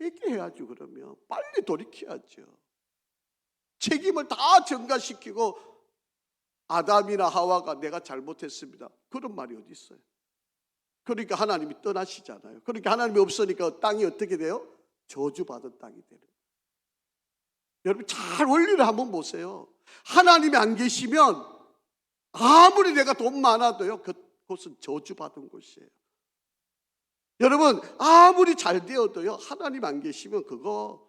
회개해야죠. 그러면 빨리 돌이켜야죠. 책임을 다 전가시키고 아담이나 하와가 내가 잘못했습니다, 그런 말이 어디 있어요? 그러니까 하나님이 떠나시잖아요. 그러니까 하나님이 없으니까 땅이 어떻게 돼요? 저주받은 땅이 되는 거예요. 여러분, 잘 원리를 한번 보세요. 하나님이 안 계시면 아무리 내가 돈 많아도요, 그곳은 저주받은 곳이에요. 여러분, 아무리 잘 되어도요, 하나님 안 계시면 그거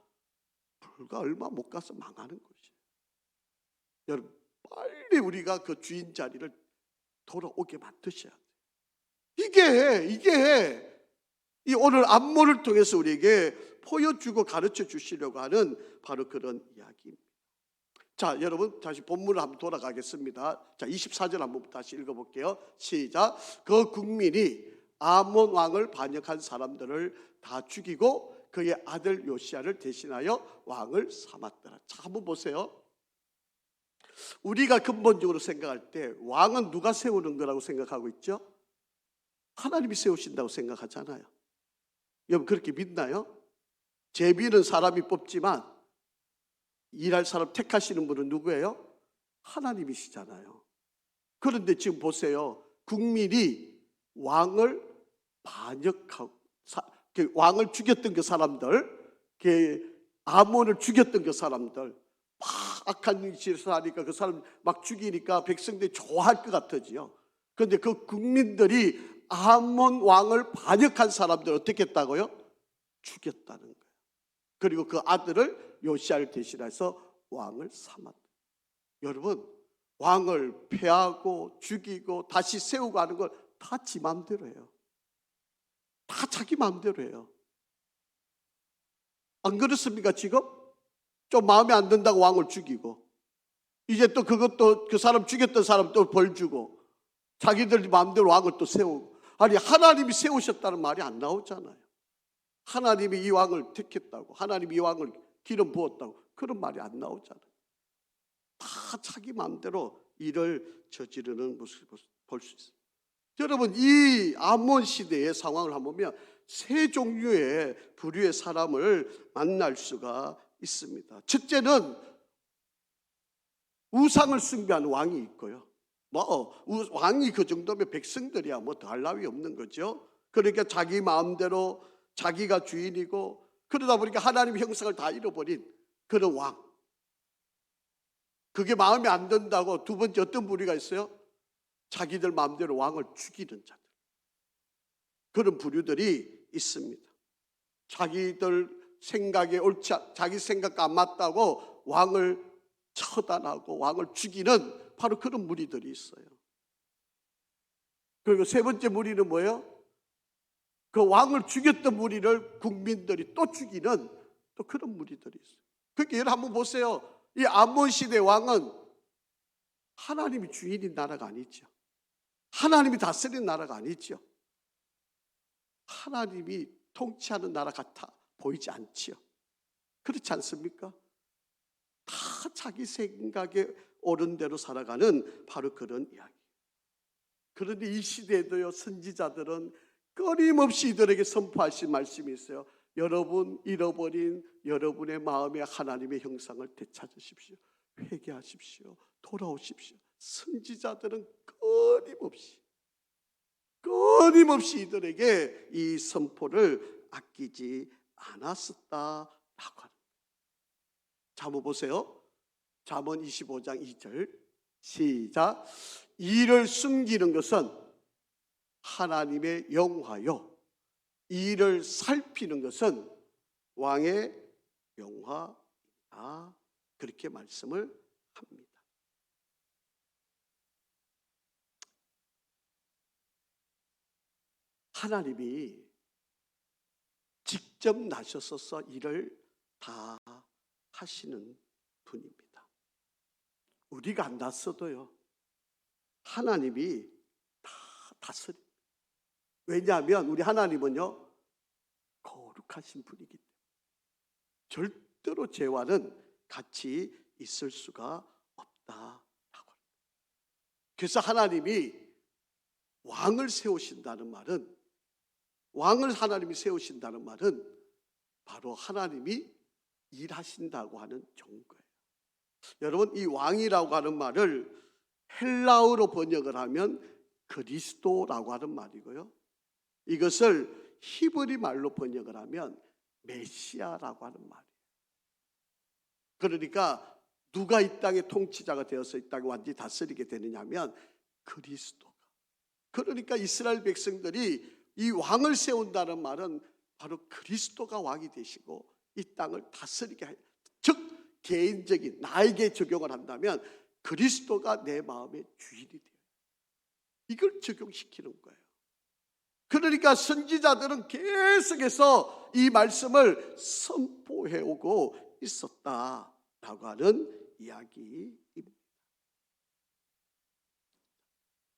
불과 얼마 못 가서 망하는 것이에요. 여러분, 빨리 우리가 그 주인 자리를 돌아오게 만드셔야 돼요. 이게 이 오늘 안모를 통해서 우리에게 보여주고 가르쳐 주시려고 하는 바로 그런 이야기입니다. 자, 여러분 다시 본문을 한번 돌아가겠습니다. 자, 24절 한번 다시 읽어볼게요. 시작. 그 국민이 아몬 왕을 반역한 사람들을 다 죽이고 그의 아들 요시야를 대신하여 왕을 삼았더라. 자, 한번 보세요. 우리가 근본적으로 생각할 때 왕은 누가 세우는 거라고 생각하고 있죠? 하나님이 세우신다고 생각하잖아요. 여러분, 그렇게 믿나요? 제비는 사람이 뽑지만 일할 사람 택하시는 분은 누구예요? 하나님이시잖아요. 그런데 지금 보세요. 국민이 왕을 반역하고 왕을 죽였던 그 사람들, 아몬을 죽였던 그 사람들, 막 악한 짓을 하니까 그 사람 막 죽이니까 백성들이 좋아할 것 같아지요. 그런데 그 국민들이 아몬 왕을 반역한 사람들 어떻게 했다고요? 죽였다는 거예요. 그리고 그 아들을 요시야를 대신해서 왕을 삼았다. 여러분, 왕을 패하고 죽이고 다시 세우고 하는 걸 다 지 마음대로 해요. 다 자기 마음대로 해요. 안 그렇습니까? 지금 좀 마음에 안 든다고 왕을 죽이고, 이제 또 그것도 그 사람 죽였던 사람 또 벌 주고, 자기들 마음대로 왕을 또 세우고. 아니, 하나님이 세우셨다는 말이 안 나오잖아요. 하나님이 이 왕을 택했다고, 하나님이 이 왕을 기름 부었다고, 그런 말이 안 나오잖아요. 다 자기 마음대로 일을 저지르는 모습을 볼 수 있어요. 여러분, 이 아몬 시대의 상황을 한번 보면 세 종류의 부류의 사람을 만날 수가 있습니다. 첫째는 우상을 숭배하는 왕이 있고요. 왕이 그 정도면 백성들이야 더할 나위 없는 거죠. 그러니까 자기 마음대로 자기가 주인이고, 그러다 보니까 하나님의 형상을 다 잃어버린 그런 왕. 그게 마음에 안 든다고 두 번째 어떤 부류가 있어요? 자기들 마음대로 왕을 죽이는 자들. 그런 부류들이 있습니다. 자기들 생각에 자기 생각과 안 맞다고 왕을 처단하고 왕을 죽이는 바로 그런 무리들이 있어요. 그리고 세 번째 무리는 뭐예요? 그 왕을 죽였던 무리를 국민들이 또 죽이는 또 그런 무리들이 있어요. 그러니까 여러분 한번 보세요. 이 암몬 시대 왕은 하나님이 주인인 나라가 아니죠. 하나님이 다스리는 나라가 아니죠. 하나님이 통치하는 나라 같아 보이지 않지요. 그렇지 않습니까? 다 자기 생각에 옳은 대로 살아가는 바로 그런 이야기. 그런데 이 시대에도요, 선지자들은 끊임없이 이들에게 선포하신 말씀이 있어요. 여러분 잃어버린 여러분의 마음에 하나님의 형상을 되찾으십시오. 회개하십시오. 돌아오십시오. 선지자들은 끊임없이 이들에게 이 선포를 아끼지 않았었다라고 합니다. 자, 한번 보세요. 잠언 25장 2절 시작. 이를 숨기는 것은 하나님의 영화요, 이를 살피는 것은 왕의 영화이다. 그렇게 말씀을 합니다. 하나님이 직접 나셔서 일을 다 하시는 분입니다. 우리가 안 났어도요, 하나님이 다 다스립니다. 왜냐하면 우리 하나님은요, 거룩하신 분이기 때문에 절대로 죄와는 같이 있을 수가 없다라고 합니다. 그래서 하나님이 왕을 세우신다는 말은, 왕을 하나님이 세우신다는 말은 바로 하나님이 일하신다고 하는 정거예요. 여러분, 이 왕이라고 하는 말을 헬라어로 번역을 하면 그리스도라고 하는 말이고요, 이것을 히브리 말로 번역을 하면 메시아라고 하는 말이에요. 그러니까 누가 이 땅의 통치자가 되어서 이 땅을 완전히 다스리게 되느냐 하면 그리스도가. 그러니까 이스라엘 백성들이 이 왕을 세운다는 말은 바로 그리스도가 왕이 되시고 이 땅을 다스리게 해요. 즉 개인적인 나에게 적용을 한다면 그리스도가 내 마음의 주인이 돼요. 이걸 적용시키는 거예요. 그러니까 선지자들은 계속해서 이 말씀을 선포해 오고 있었다라고 하는 이야기입니다.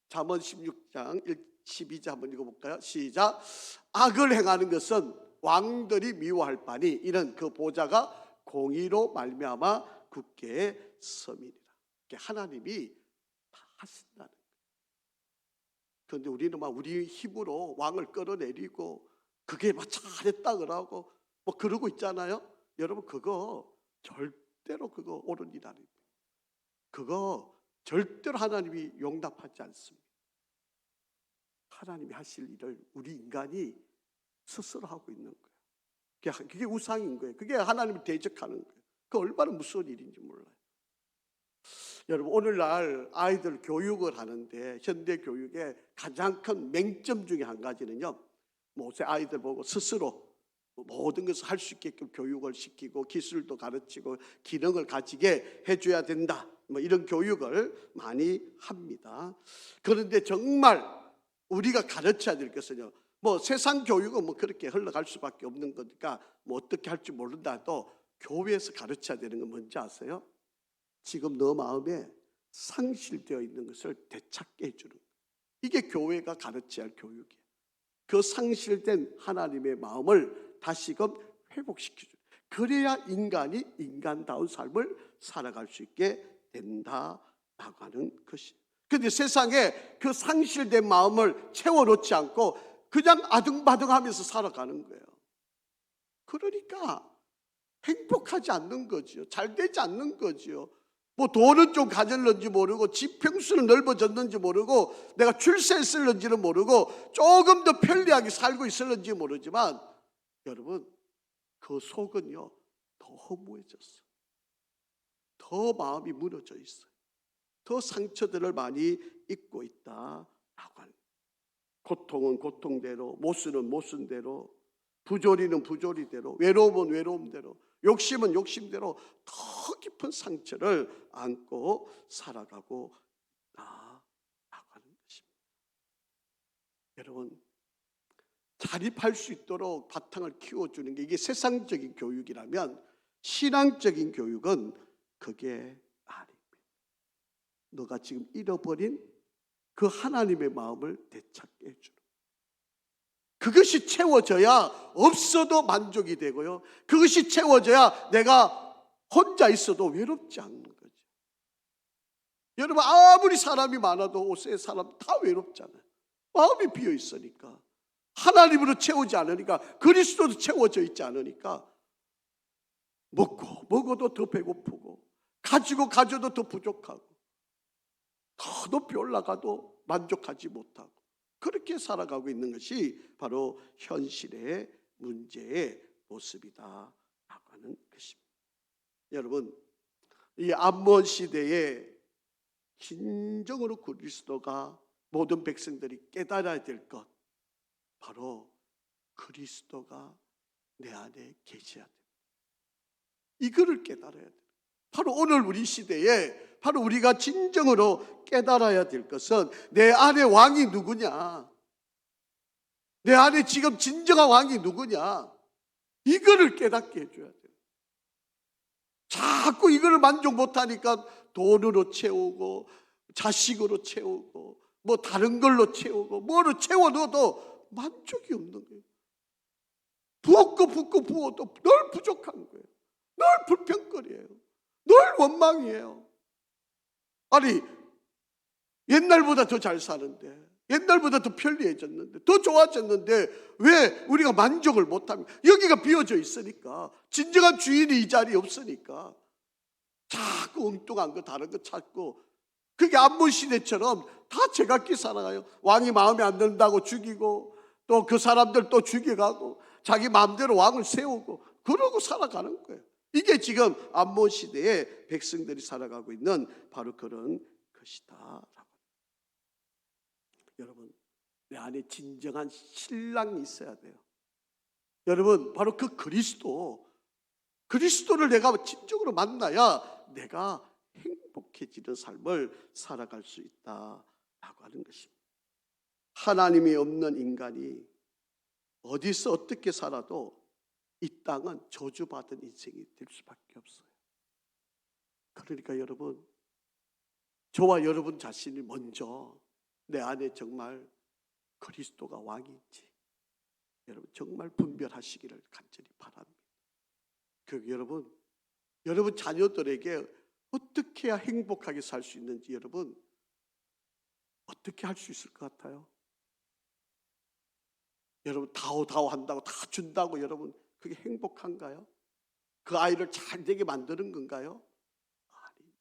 잠언 16장 12절 한번 읽어볼까요? 시작. 악을 행하는 것은 왕들이 미워할 바니 이는 그 보좌가 공의로 말미암아 굳게 섬이니라. 하나님이 다 하신다는 거예요. 그런데 우리는 막 우리 힘으로 왕을 끌어내리고 그게 막 잘했다 그러고 뭐 그러고 있잖아요. 여러분, 그거 절대로 그거 옳은 일 아닙니다. 그거 절대로 하나님이 용납하지 않습니다. 하나님이 하실 일을 우리 인간이 스스로 하고 있는 거예요. 그게 우상인 거예요. 그게 하나님을 대적하는 거예요. 그 얼마나 무서운 일인지 몰라요. 여러분, 오늘날 아이들 교육을 하는데 현대 교육의 가장 큰 맹점 중에 한 가지는요, 모세 아이들 보고 스스로 모든 것을 할 수 있게끔 교육을 시키고 기술도 가르치고 기능을 가지게 해줘야 된다, 뭐 이런 교육을 많이 합니다. 그런데 정말 우리가 가르쳐야 될 것은요, 뭐 세상 교육은 뭐 그렇게 흘러갈 수밖에 없는 거니까 뭐 어떻게 할지 모른다도 교회에서 가르쳐야 되는 건 뭔지 아세요? 지금 너 마음에 상실되어 있는 것을 되찾게 해주는 거예요. 이게 교회가 가르쳐야 할 교육이에요. 그 상실된 하나님의 마음을 다시금 회복시켜줘요. 그래야 인간이 인간다운 삶을 살아갈 수 있게 된다라고 하는 것이에요. 그런데 세상에 그 상실된 마음을 채워놓지 않고 그냥 아등바등하면서 살아가는 거예요. 그러니까 행복하지 않는 거지요. 잘 되지 않는 거지요. 뭐 돈은 좀 가졌는지 모르고 지평수는 넓어졌는지 모르고 내가 출세했을는지는 모르고 조금 더 편리하게 살고 있을는지 모르지만 여러분, 그 속은요 더 허무해졌어요. 더 마음이 무너져 있어요. 더 상처들을 많이 입고 있다라고 하는 거예요. 고통은 고통대로, 모순은 모순대로, 부조리는 부조리대로, 외로움은 외로움대로, 욕심은 욕심대로 더 깊은 상처를 안고 살아가고 있다라고 하는 것입니다. 여러분, 자립할 수 있도록 바탕을 키워주는 게 이게 세상적인 교육이라면 신앙적인 교육은 그게 아닙니다. 너가 지금 잃어버린 그 하나님의 마음을 되찾게 해주는, 그것이 채워져야 없어도 만족이 되고요, 그것이 채워져야 내가 혼자 있어도 외롭지 않는 거죠. 여러분, 아무리 사람이 많아도 옷에 사람 다 외롭잖아요. 마음이 비어 있으니까, 하나님으로 채우지 않으니까, 그리스도도 채워져 있지 않으니까 먹고 먹어도 더 배고프고, 가져도 더 부족하고, 더 높이 올라가도 만족하지 못하고, 그렇게 살아가고 있는 것이 바로 현실의 문제의 모습이다라고 하는 것입니다. 여러분, 이 암몬 시대에 진정으로 그리스도가 모든 백성들이 깨달아야 될 것, 바로 그리스도가 내 안에 계셔야 됩니다. 이거를 깨달아야 돼요. 바로 오늘 우리 시대에 바로 우리가 진정으로 깨달아야 될 것은 내 안에 왕이 누구냐, 내 안에 지금 진정한 왕이 누구냐, 이거를 깨닫게 해줘야 돼요. 자꾸 이거를 만족 못하니까 돈으로 채우고, 자식으로 채우고, 뭐 다른 걸로 채우고, 뭐로 채워넣어도 만족이 없는 거예요. 부었고 붓고 부어도 늘 부족한 거예요. 늘 불평거리예요. 늘 원망이에요. 아니, 옛날보다 더 잘 사는데, 옛날보다 더 편리해졌는데, 더 좋아졌는데 왜 우리가 만족을 못합니까? 여기가 비어져 있으니까, 진정한 주인이 이 자리에 없으니까 자꾸 엉뚱한 거 다른 거 찾고, 그게 암몬 시대처럼 다 제각기 살아가요. 왕이 마음에 안 든다고 죽이고, 또 그 사람들 또 죽여가고, 자기 마음대로 왕을 세우고, 그러고 살아가는 거예요. 이게 지금 암몬 시대에 백성들이 살아가고 있는 바로 그런 것이다. 여러분, 내 안에 진정한 신랑이 있어야 돼요. 여러분, 바로 그 그리스도를 내가 진정으로 만나야 내가 행복해지는 삶을 살아갈 수 있다라고 하는 것입니다. 하나님이 없는 인간이 어디서 어떻게 살아도 이 땅은 저주받은 인생이 될 수밖에 없어요. 그러니까 여러분, 저와 여러분 자신이 먼저 내 안에 정말 그리스도가 왕인지 여러분 정말 분별하시기를 간절히 바랍니다. 여러분 자녀들에게 어떻게 해야 행복하게 살 수 있는지 여러분 어떻게 할 수 있을 것 같아요? 여러분 다오다오 한다고 다 준다고 여러분 그게 행복한가요? 그 아이를 잘 되게 만드는 건가요? 아니.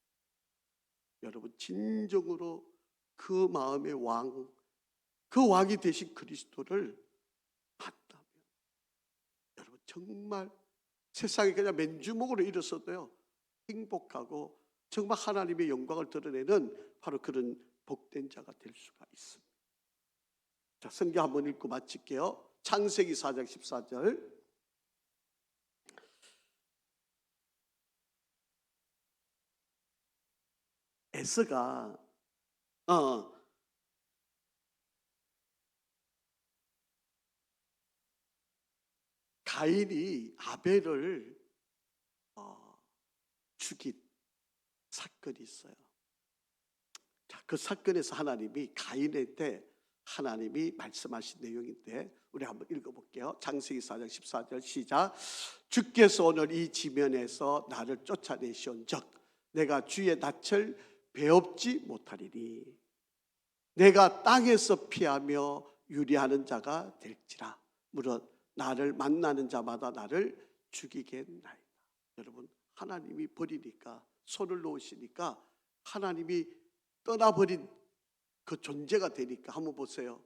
여러분 진정으로 그 마음의 왕, 그 왕이 되신 그리스도를 만나면 여러분 정말 세상에 그냥 맨주먹으로 일어서도요 행복하고 정말 하나님의 영광을 드러내는 바로 그런 복된 자가 될 수가 있습니다. 자, 성경 한번 읽고 마칠게요. 창세기 4장 14절. 에서가 가인이 아벨을 죽인 사건이 있어요. 자, 그 사건에서 하나님이 가인한테 하나님이 말씀하신 내용인데 우리 한번 읽어볼게요. 창세기 4장 14절 시작. 주께서 오늘 이 지면에서 나를 쫓아내시온즉 내가 주의 낯을 배웁지 못하리니 내가 땅에서 피하며 유리하는 자가 될지라 물론 나를 만나는 자마다 나를 죽이겠나이다. 여러분 하나님이 버리니까 손을 놓으시니까 하나님이 떠나버린 그 존재가 되니까 한번 보세요.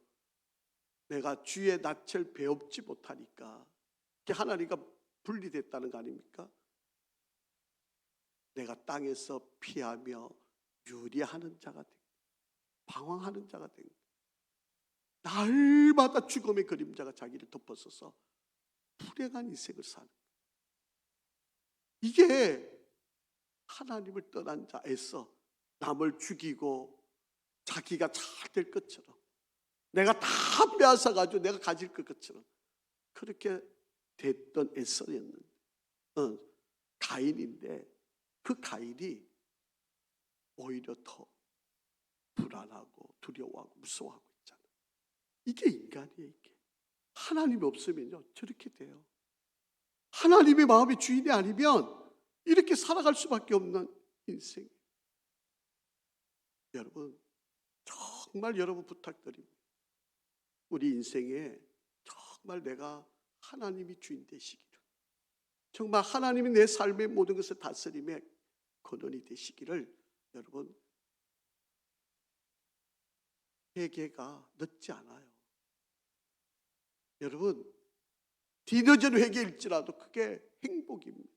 내가 주의 낯을 배웁지 못하니까 하나님과 분리됐다는 거 아닙니까? 내가 땅에서 피하며 유리하는 자가 되고 방황하는 자가 되고 날마다 죽음의 그림자가 자기를 덮어서서 불행한 인생을 사는 거예요. 이게 하나님을 떠난 자에서 남을 죽이고 자기가 잘 될 것처럼, 내가 다 빼앗아 가지고 내가 가질 것처럼 그렇게 됐던 에서였는데, 가인인데, 그 가인이 오히려 더 불안하고 두려워하고 무서워하고 있잖아요. 이게 인간이에요. 이게 하나님이 없으면요 저렇게 돼요. 하나님의 마음의 주인이 아니면 이렇게 살아갈 수밖에 없는 인생. 여러분, 정말 여러분 부탁드립니다. 우리 인생에 정말 내가 하나님이 주인 되시기를, 정말 하나님이 내 삶의 모든 것을 다스림의 근원이 되시기를 여러분, 회개가 늦지 않아요. 여러분, 뒤늦은 회개일지라도 그게 행복입니다.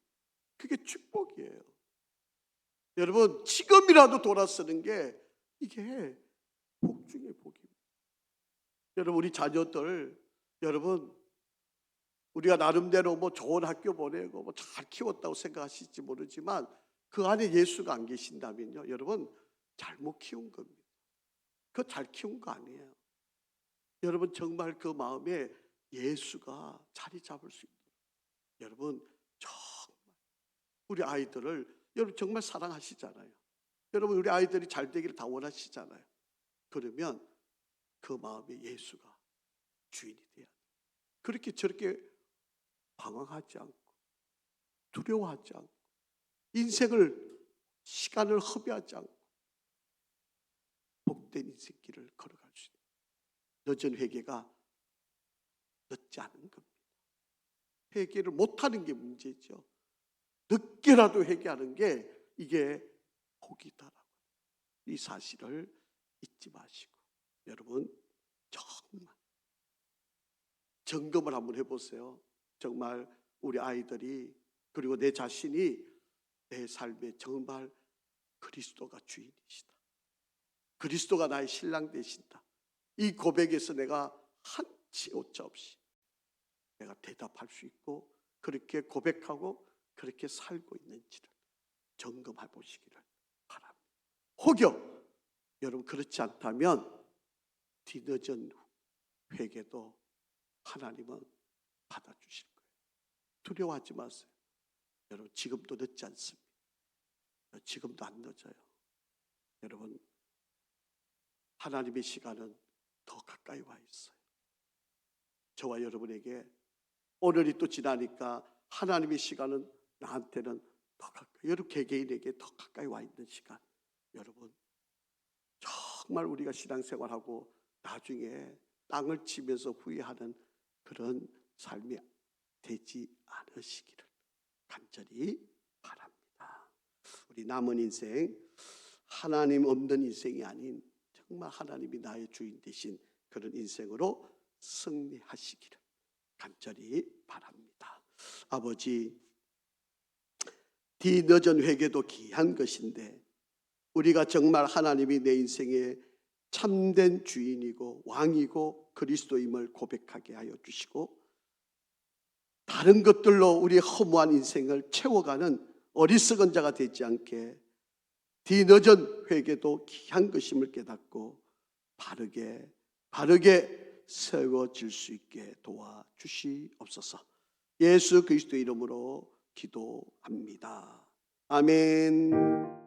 그게 축복이에요. 여러분, 지금이라도 돌아서는 게 이게 복 중의 복입니다. 여러분, 우리 자녀들, 여러분, 우리가 나름대로 뭐 좋은 학교 보내고 뭐 잘 키웠다고 생각하실지 모르지만 그 안에 예수가 안 계신다면요, 여러분 잘못 키운 겁니다. 그거 잘 키운 거 아니에요. 여러분, 정말 그 마음에 예수가 자리 잡을 수 있도록 여러분 정말 우리 아이들을 여러분 정말 사랑하시잖아요. 여러분, 우리 아이들이 잘 되기를 다 원하시잖아요. 그러면 그 마음에 예수가 주인이 돼야 돼요. 그렇게 저렇게 방황하지 않고 두려워하지 않고 인생을, 시간을 허비하지 않고 복된 인생길을 걸어갈 수 있는 늦은 회개가 늦지 않은 겁니다. 회개를 못하는 게 문제죠. 늦게라도 회개하는 게 이게 복이다라고, 이 사실을 잊지 마시고 여러분 정말 점검을 한번 해보세요. 정말 우리 아이들이, 그리고 내 자신이 내 삶에 정말 그리스도가 주인이시다, 그리스도가 나의 신랑 되신다, 이 고백에서 내가 한치 오차 없이 내가 대답할 수 있고 그렇게 고백하고 그렇게 살고 있는지를 점검해 보시기를 바랍니다. 혹여 여러분 그렇지 않다면 뒤늦은 회개도 하나님은 받아주실 거예요. 두려워하지 마세요. 여러분, 지금도 늦지 않습니다. 지금도 안 늦어요. 여러분, 하나님의 시간은 더 가까이 와 있어요. 저와 여러분에게 오늘이 또 지나니까 하나님의 시간은 나한테는 더 가까이, 여러분 개개인에게 더 가까이 와 있는 시간. 여러분, 정말 우리가 신앙생활하고 나중에 땅을 치면서 후회하는 그런 삶이 되지 않으시기를 간절히 바랍니다. 우리 남은 인생, 하나님 없는 인생이 아닌 정말 하나님이 나의 주인 되신 그런 인생으로 승리하시기를 간절히 바랍니다. 아버지, 뒤늦은 회개도 귀한 것인데 우리가 정말 하나님이 내 인생의 참된 주인이고 왕이고 그리스도임을 고백하게 하여 주시고, 다른 것들로 우리의 허무한 인생을 채워가는 어리석은 자가 되지 않게 뒤늦은 회개도 귀한 것임을 깨닫고 바르게 세워질 수 있게 도와주시옵소서. 예수 그리스도의 이름으로 기도합니다. 아멘.